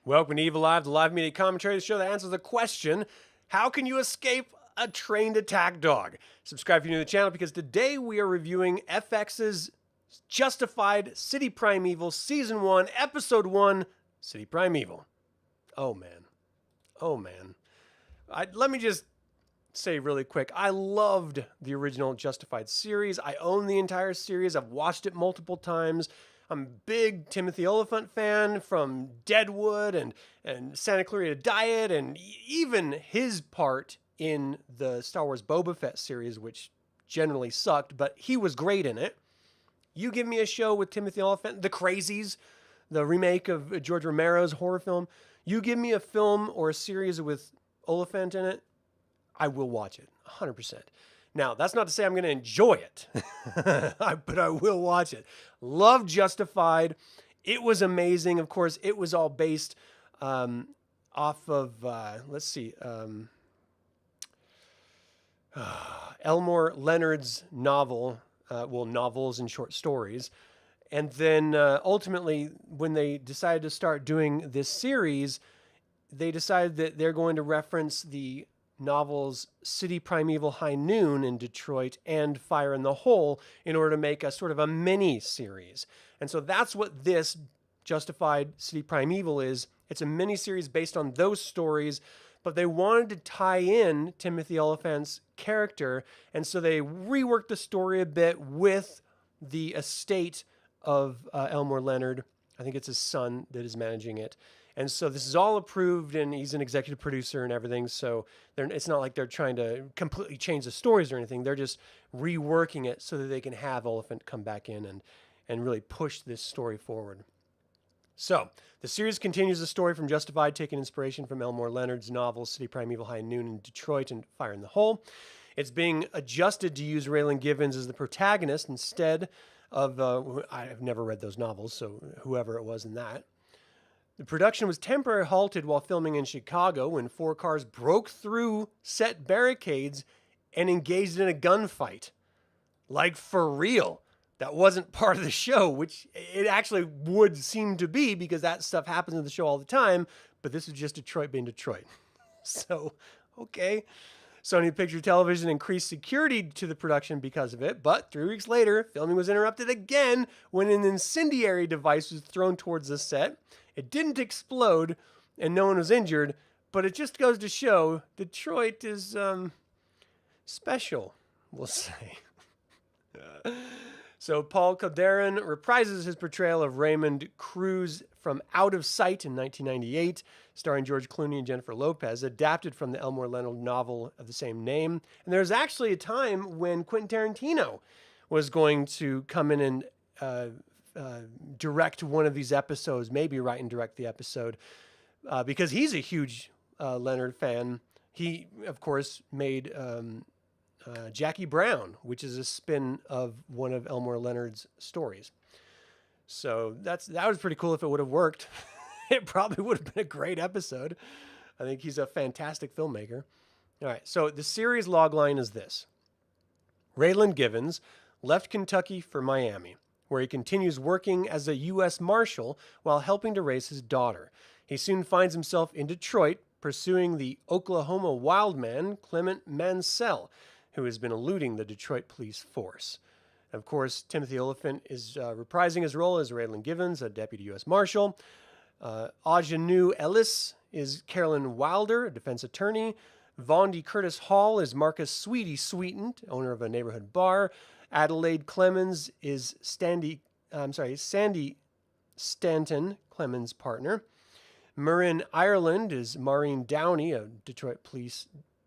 Welcome to Eviliv3, the live media commentary, the show that answers the question, how can you escape a trained attack dog? Subscribe if you're new to the channel because today we are reviewing FX's Justified City Primeval Season 1, Episode 1, City Primeval. Oh man. Oh man. Let me just say really quick, I loved the original Justified series. I own the entire series. I've watched it multiple times. I'm a big Timothy Olyphant fan from Deadwood and Santa Clarita Diet, and even his part in the Star Wars Boba Fett series, which generally sucked, but he was great in it. You give me a show with Timothy Olyphant, The Crazies, the remake of George Romero's horror film. You give me a film or a series with Olyphant in it, I will watch it, 100%. Now, that's not to say I'm going to enjoy it, but I will watch it. Love Justified. It was amazing. Of course, it was all based off of, Elmore Leonard's novel, novels and short stories. And then ultimately, when they decided to start doing this series, they decided that they're going to reference the novels City Primeval High Noon in Detroit and Fire in the Hole in order to make a sort of a mini series. And so that's what this Justified City Primeval is. It's a mini series based on those stories, but they wanted to tie in Timothy Olyphant's character, and so they reworked the story a bit with the estate of Elmore Leonard. I think it's his son that is managing it. And so this is all approved, and he's an executive producer and everything. So it's not like they're trying to completely change the stories or anything. They're just reworking it so that they can have Olyphant come back in and really push this story forward. So the series continues the story from Justified, taking inspiration from Elmore Leonard's novel City Primeval High Noon in Detroit and Fire in the Hole. It's being adjusted to use Raylan Givens as the protagonist instead of, I've never read those novels, so whoever it was in that. The production was temporarily halted while filming in Chicago when 4 cars broke through set barricades and engaged in a gunfight. Like, for real. That wasn't part of the show, which it actually would seem to be because that stuff happens in the show all the time, but this is just Detroit being Detroit. So, okay. Sony Pictures Television increased security to the production because of it, but 3 weeks later, filming was interrupted again when an incendiary device was thrown towards the set. It didn't explode, and no one was injured, but it just goes to show Detroit is special, we'll say. So Paul Calderon reprises his portrayal of Raymond Cruz from Out of Sight in 1998, starring George Clooney and Jennifer Lopez, adapted from the Elmore Leonard novel of the same name. And there's actually a time when Quentin Tarantino was going to come in and direct one of these episodes, maybe write and direct the episode, because he's a huge Leonard fan. He, of course, made Jackie Brown, which is a spin of one of Elmore Leonard's stories. So that was pretty cool if it would have worked. It probably would have been a great episode. I think he's a fantastic filmmaker. All right, so the series logline is this. Raylan Givens left Kentucky for Miami, where he continues working as a U.S. Marshal while helping to raise his daughter. He soon finds himself in Detroit pursuing the Oklahoma Wildman, Clement Mansell, who has been eluding the Detroit police force. Of course, Timothy Olyphant is reprising his role as Raylan Givens, a deputy U.S. Marshal. Ajanou Ellis is Carolyn Wilder, a defense attorney. Vondi Curtis Hall is Marcus Sweetie Sweetened, owner of a neighborhood bar. Adelaide Clemens is Sandy Stanton, Clemens' partner. Marin Ireland is Maureen Downey, a Detroit police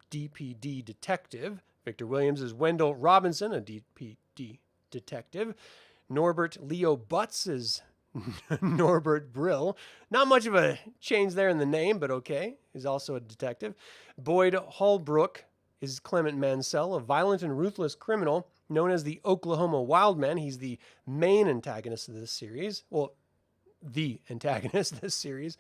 DPD detective. Victor Williams is Wendell Robinson, a DPD detective. Norbert Leo Butts is Norbert Brill. Not much of a change there in the name, but okay. He's also a detective. Boyd Holbrook is Clement Mansell, a violent and ruthless criminal known as the Oklahoma Wildman. He's the main antagonist of this series. Well, the antagonist of this series.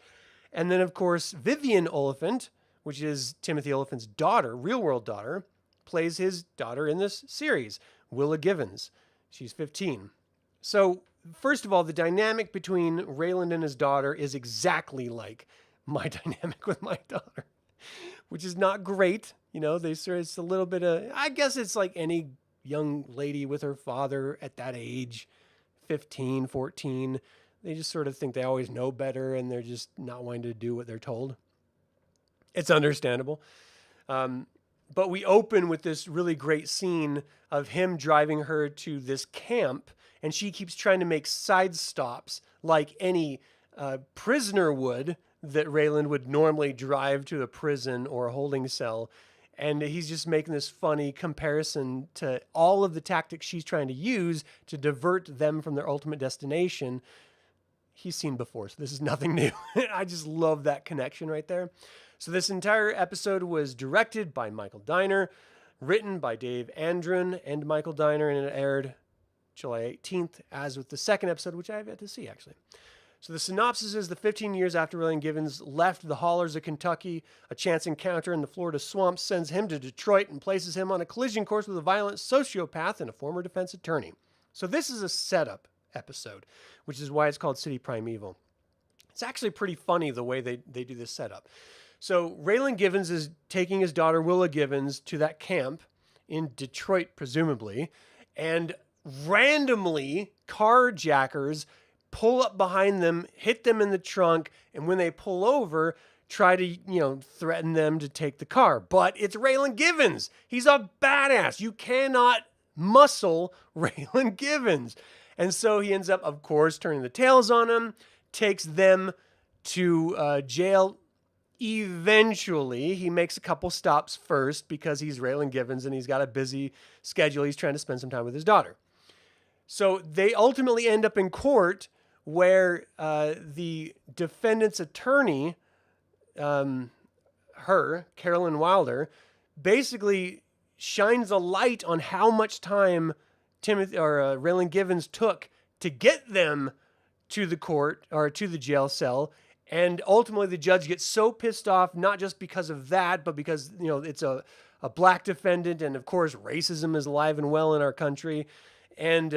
And then, of course, Vivian Olyphant, which is Timothy Olyphant's daughter, real-world daughter, plays his daughter in this series, Willa Givens. She's 15. So, first of all, the dynamic between Raylan and his daughter is exactly like my dynamic with my daughter, which is not great. You know, it's a little bit of, I guess it's like any young lady with her father at that age, 15, 14. They just sort of think they always know better and they're just not wanting to do what they're told. It's understandable. But we open with this really great scene of him driving her to this camp, and she keeps trying to make side stops like any prisoner would, that Raylan would normally drive to a prison or a holding cell. And he's just making this funny comparison to all of the tactics she's trying to use to divert them from their ultimate destination. He's seen before, so this is nothing new. I just love that connection right there. So this entire episode was directed by Michael Diner, written by Dave Andrun and Michael Diner, and it aired July 18th, as with the second episode, which I have yet to see, actually. So the synopsis is: the 15 years after Raylan Givens left the hollers of Kentucky, a chance encounter in the Florida swamps sends him to Detroit and places him on a collision course with a violent sociopath and a former defense attorney. So this is a setup episode, which is why it's called City Primeval. It's actually pretty funny the way they do this setup. So Raylan Givens is taking his daughter Willa Givens to that camp in Detroit, presumably, and randomly carjackers pull up behind them, hit them in the trunk, and when they pull over, try to, threaten them to take the car. But it's Raylan Givens. He's a badass. You cannot muscle Raylan Givens. And so he ends up, of course, turning the tails on them, takes them to jail. Eventually, he makes a couple stops first because he's Raylan Givens and he's got a busy schedule. He's trying to spend some time with his daughter. So they ultimately end up in court where the defendant's attorney, Carolyn Wilder, basically shines a light on how much time Raylan Givens took to get them to the court or to the jail cell. And ultimately, the judge gets so pissed off, not just because of that, but because, it's a black defendant. And of course, racism is alive and well in our country. And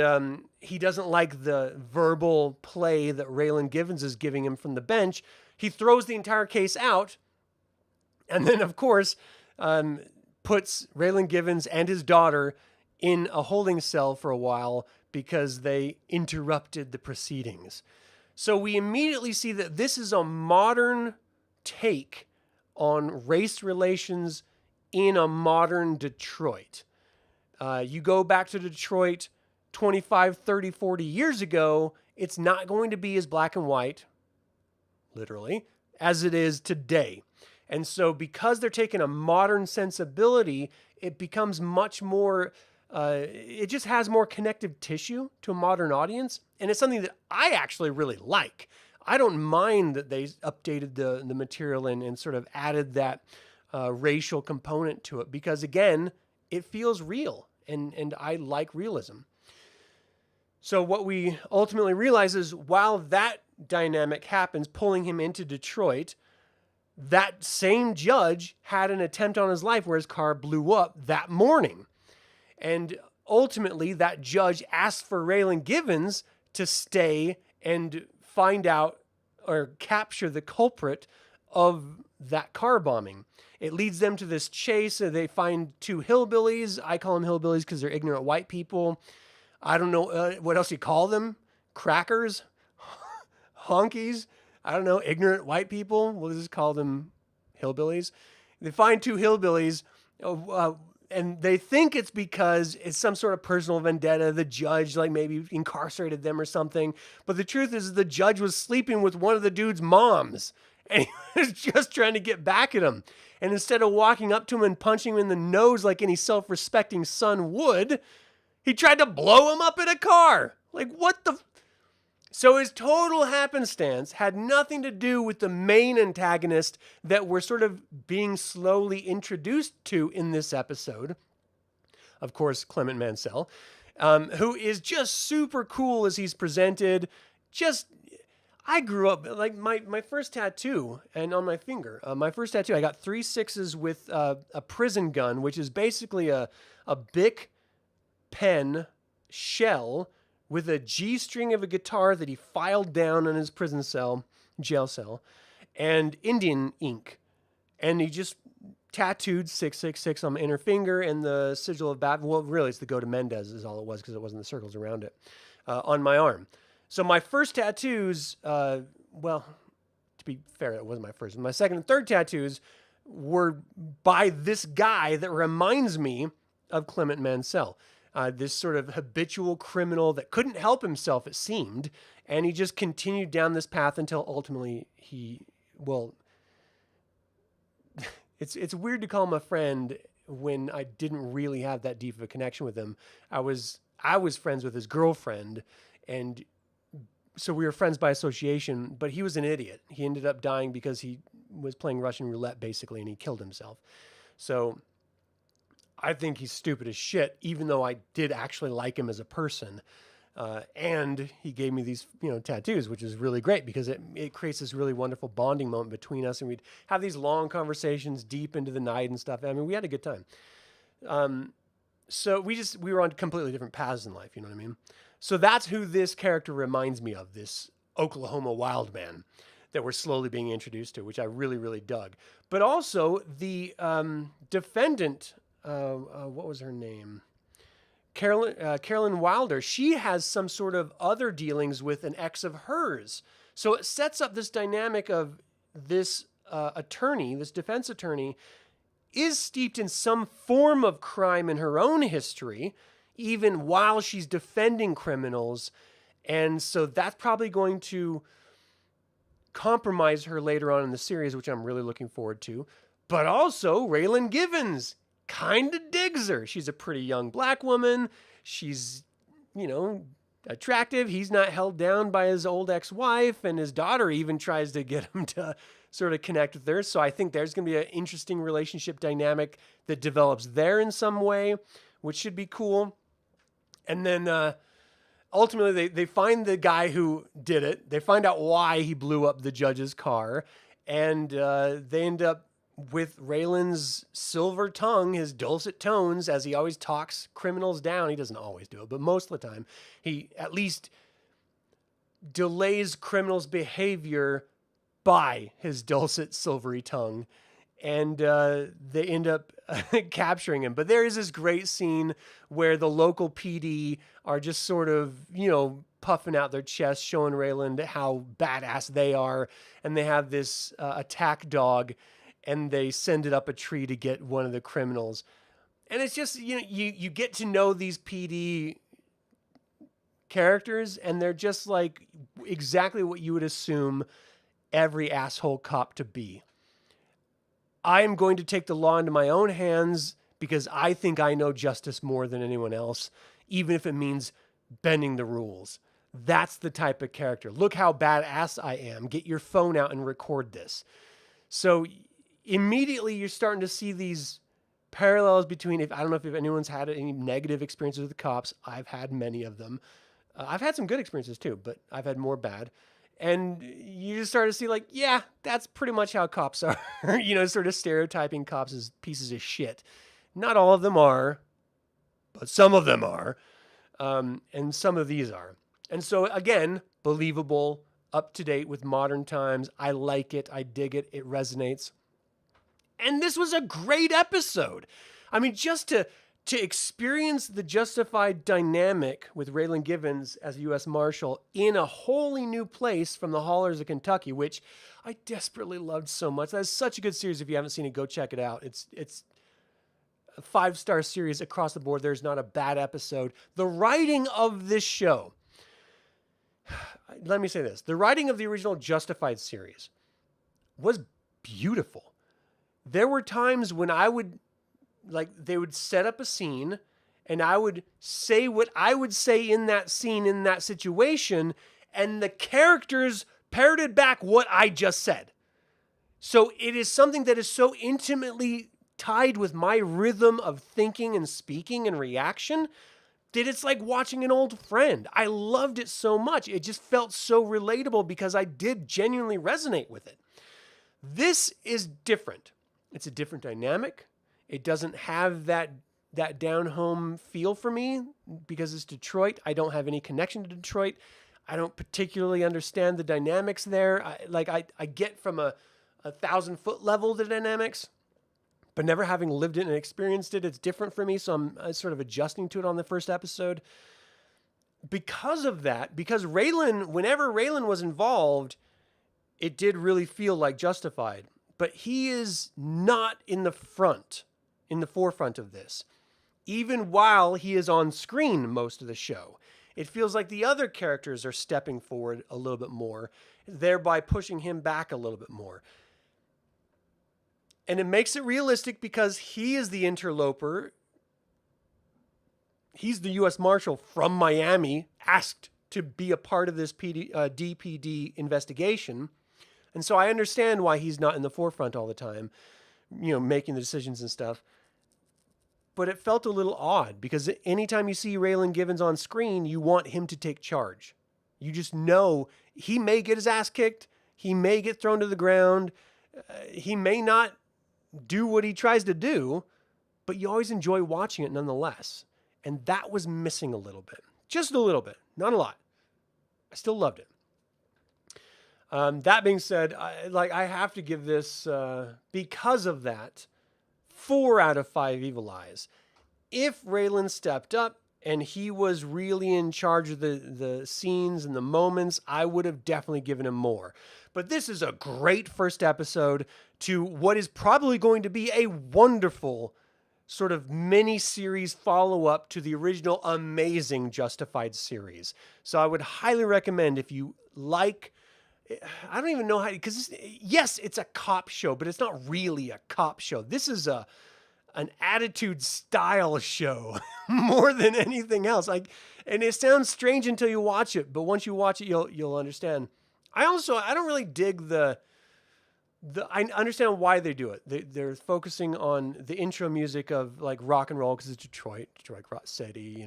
he doesn't like the verbal play that Raylan Givens is giving him from the bench. He throws the entire case out. And then, of course, puts Raylan Givens and his daughter in a holding cell for a while because they interrupted the proceedings. So we immediately see that this is a modern take on race relations in a modern Detroit. You go back to Detroit 25, 30, 40 years ago, it's not going to be as black and white, literally, as it is today. And so because they're taking a modern sensibility, it becomes much more... it just has more connective tissue to a modern audience. And it's something that I actually really like. I don't mind that they updated the material and sort of added that racial component to it because, again, it feels real and I like realism. So what we ultimately realize is while that dynamic happens, pulling him into Detroit, that same judge had an attempt on his life where his car blew up that morning. And ultimately, that judge asked for Raylan Givens to stay and find out or capture the culprit of that car bombing. It leads them to this chase. They find two hillbillies. I call them hillbillies because they're ignorant white people. I don't know what else you call them. Crackers? Honkies? I don't know. Ignorant white people? We'll just call them hillbillies. They find two hillbillies. And they think it's because it's some sort of personal vendetta. The judge, maybe incarcerated them or something. But the truth is the judge was sleeping with one of the dude's moms. And he was just trying to get back at him. And instead of walking up to him and punching him in the nose like any self-respecting son would, he tried to blow him up in a car. What the... So his total happenstance had nothing to do with the main antagonist that we're sort of being slowly introduced to in this episode. Of course, Clement Mansell, who is just super cool as he's presented. I grew up, my first tattoo, and on my finger, my first tattoo, I got 3 6s with a prison gun, which is basically a Bic pen shell with a G string of a guitar that he filed down in his jail cell. and Indian ink. And he just tattooed 666 on my inner finger and the sigil of Babel. Well, really, it's the Go to Mendez is all it was because it wasn't the circles around it on my arm. So my first tattoos, well, to be fair, it wasn't my first. My second and third tattoos were by this guy that reminds me of Clement Mansell. This sort of habitual criminal that couldn't help himself, it seemed. And he just continued down this path until ultimately it's weird to call him a friend when I didn't really have that deep of a connection with him. I was friends with his girlfriend, and so we were friends by association, but he was an idiot. He ended up dying because he was playing Russian roulette, basically, and he killed himself. So I think he's stupid as shit, even though I did actually like him as a person. And he gave me these, tattoos, which is really great because it creates this really wonderful bonding moment between us. And we'd have these long conversations deep into the night and stuff. I mean, we had a good time. So we were on completely different paths in life. You know what I mean? So that's who this character reminds me of, this Oklahoma Wildman that we're slowly being introduced to, which I really, really dug. But also the defendant, what was her name? Carolyn Wilder. She has some sort of other dealings with an ex of hers. So it sets up this dynamic of this attorney, this defense attorney, is steeped in some form of crime in her own history, even while she's defending criminals. And so that's probably going to compromise her later on in the series, which I'm really looking forward to. But also Raylan Givens kind of digs her. She's a pretty young black woman. She's, attractive. He's not held down by his old ex-wife, and his daughter even tries to get him to sort of connect with her. So I think there's going to be an interesting relationship dynamic that develops there in some way, which should be cool. And then ultimately they find the guy who did it. They find out why he blew up the judge's car, and they end up with Raylan's silver tongue, his dulcet tones, as he always talks criminals down. He doesn't always do it, but most of the time he at least delays criminals' behavior by his dulcet silvery tongue. And they end up capturing him. But there is this great scene where the local PD are just sort of, puffing out their chests, showing Raylan how badass they are. And they have this attack dog, and they send it up a tree to get one of the criminals. And it's just, you get to know these PD characters, and they're just like exactly what you would assume every asshole cop to be. I am going to take the law into my own hands because I think I know justice more than anyone else, even if it means bending the rules. That's the type of character. Look how badass I am. Get your phone out and record this. So immediately you're starting to see these parallels between, I don't know if anyone's had any negative experiences with the cops. I've had many of them. I've had some good experiences too, but I've had more bad. And you just start to see yeah, that's pretty much how cops are, sort of stereotyping cops as pieces of shit. Not all of them are, but some of them are. And some of these are. And so again, believable, up to date with modern times. I like it. I dig it. It resonates. And this was a great episode. I mean, just to experience the Justified dynamic with Raylan Givens as a U.S. Marshal in a wholly new place from the hollers of Kentucky, which I desperately loved so much. That's such a good series. If you haven't seen it, go check it out. It's a 5-star series across the board. There's not a bad episode. The writing of this show, let me say this. The writing of the original Justified series was beautiful. There were times when I would, they would set up a scene and I would say what I would say in that scene, in that situation, and the characters parroted back what I just said. So it is something that is so intimately tied with my rhythm of thinking and speaking and reaction that it's like watching an old friend. I loved it so much. It just felt so relatable because I did genuinely resonate with it. This is different. It's a different dynamic. It doesn't have that down home feel for me because it's Detroit. I don't have any connection to Detroit. I don't particularly understand the dynamics there. I get from a 1,000-foot level the dynamics, but never having lived it and experienced it, it's different for me. So I'm sort of adjusting to it on the first episode. Because of that, because whenever Raylan was involved, it did really feel like Justified. But he is not in the forefront of this. Even while he is on screen most of the show, it feels like the other characters are stepping forward a little bit more, thereby pushing him back a little bit more. And it makes it realistic because he is the interloper. He's the U.S. Marshal from Miami, asked to be a part of this DPD investigation. And so I understand why he's not in the forefront all the time, making the decisions and stuff. But it felt a little odd because anytime you see Raylan Givens on screen, you want him to take charge. You just know he may get his ass kicked. He may get thrown to the ground. He may not do what he tries to do, but you always enjoy watching it nonetheless. And that was missing a little bit. Just a little bit. Not a lot. I still loved it. That being said, I have to give this, because of that, 4 out of 5 evil eyes. If Raylan stepped up and he was really in charge of the scenes and the moments, I would have definitely given him more. But this is a great first episode to what is probably going to be a wonderful sort of mini-series follow-up to the original amazing Justified series. So I would highly recommend, if you like... I don't even know how, because yes, it's a cop show, but it's not really a cop show. This is an attitude style show more than anything else. And it sounds strange until you watch it, but once you watch it, you'll understand. I don't really dig I understand why they do it. They're focusing on the intro music of like rock and roll because it's Detroit rock city.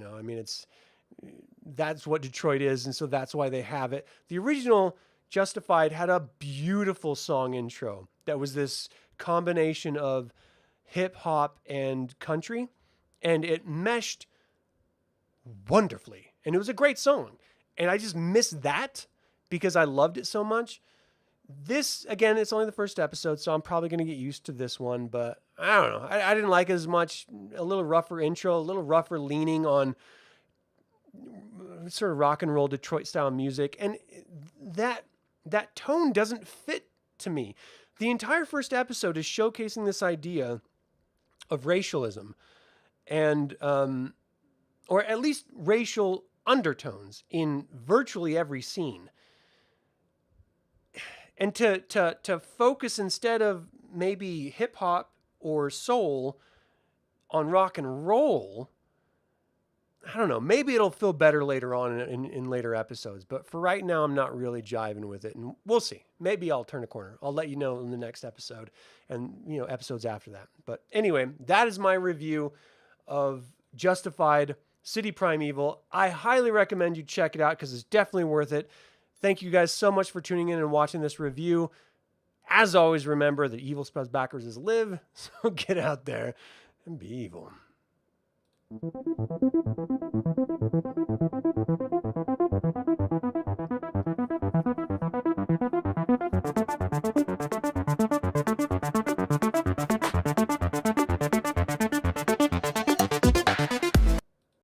That's what Detroit is, and so that's why they have it. The original Justified had a beautiful song intro that was this combination of hip hop and country, and it meshed wonderfully. And it was a great song. And I just missed that because I loved it so much. This, again, it's only the first episode, so I'm probably going to get used to this one, but I don't know. I didn't like it as much. A little rougher intro, a little rougher leaning on sort of rock and roll Detroit style music. And that tone doesn't fit to me. The entire first episode is showcasing this idea of racialism and, or at least racial undertones in virtually every scene. And to focus instead of maybe hip hop or soul on rock and roll, I don't know. Maybe it'll feel better later on in later episodes. But for right now, I'm not really jiving with it. And we'll see. Maybe I'll turn a corner. I'll let you know in the next episode and, episodes after that. But anyway, that is my review of Justified, City Primeval. I highly recommend you check it out because it's definitely worth it. Thank you guys so much for tuning in and watching this review. As always, remember that evil spells backwards is live. So get out there and be evil.